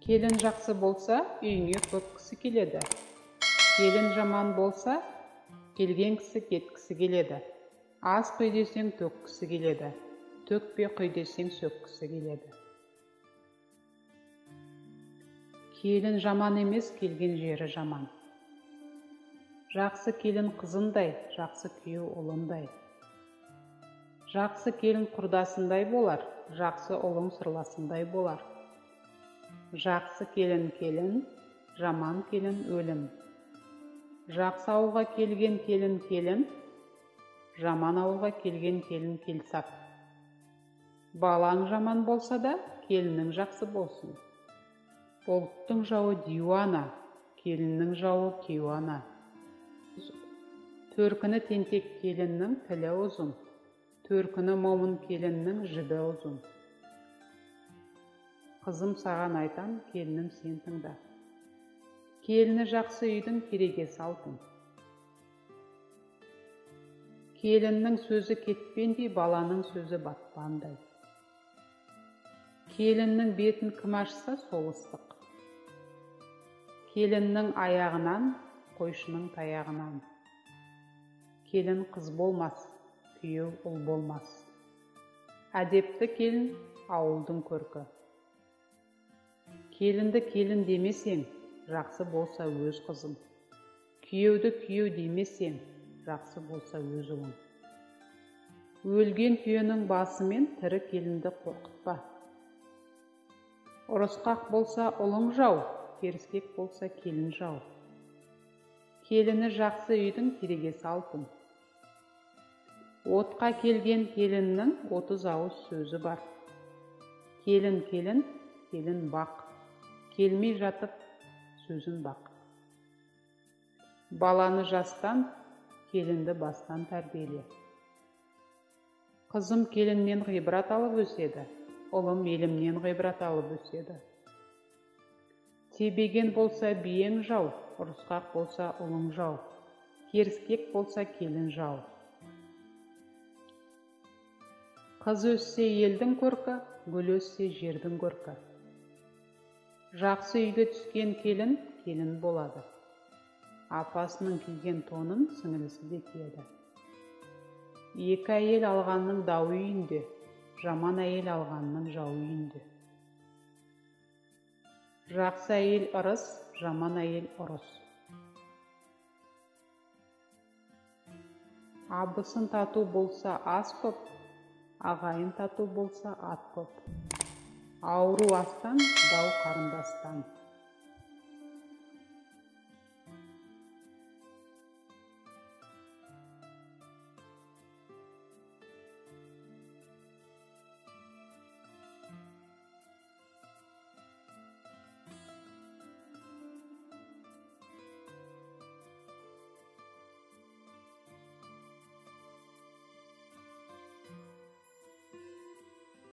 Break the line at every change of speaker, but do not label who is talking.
Келін жақсы болса, үйіңе көп кісі келеді. Келін жаман болса, келген кісі кеткісі келеді. Аз құй десең, төккісі келеді. Төкпе құй десең, сөккісі келеді. Келін жаман емес, келген жері жаман. Жақсы келін қызындай, жақсы күйеу ұлындай. Жақсы келін құрдасындай болар, жақсы ұлың сырласындай болар. Жақсы келін келін, жаман келін өлім. Жақсы ауылға келген келін келін, жаман ауылға келген келін келсап. Балаң жаман болса да, келінің жақсы болсын. Ұлттың жауы диуана, келіннің жауы кейуана. Төркіні тентек келіннің тілі ұзын, төркіні момын келіннің жібі ұзын. Қызым саған айтам, келінім сен тыңда. Келіні жақсы үйдің керегесі алтын. Келіннің сөзі кетпендей, баланың сөзі батпандай. Келіннің бетін кім ашса, сол ыстық. Келіннің аяғынан, қойшының таяғынан. Келін қыз болмас, күйеу ұл болмас. Әдепті келін ауылдың көркі. Келінді келін демесең, жақсы болса өз қызың. Күйеуді күйеу демесең, жақсы болса өз ұлың. Өлген түйенің басымен тірі келінді қорқытпа. Ұрысқақ болса ұлың жау, керіскек болса келін жау. Келіні жақсы үйдің керегесі алтын. Отқа келген келіннің 30 ауыз сөзі бар. Келін келін, келін бақ. Келмей жатып сөзін бақ. Баланы жастан, келінді бастан тәрбиеле. Қызым келіннен ғибрат алып өседі, ұлым елімнен ғибрат алып өседі. Тебеген болса биең жау, ұрысқақ болса ұлың жау, керіскек болса келін жау. Қыз өссе елдің көркі, гүл өссе жердің көркі. Жақсы үйге түскен келін, келін болады. Апасының киген тонын сіңілісі де киеді. Екі әйел алғанның дау үйінде, жаман әйел алғанның жау үйінде. Жақсы әйел ырыс, жаман әйел ұрыс. Абысын тату болса ас көп, ағайын тату болса ат көп. Ауру астан, дау қарындастан.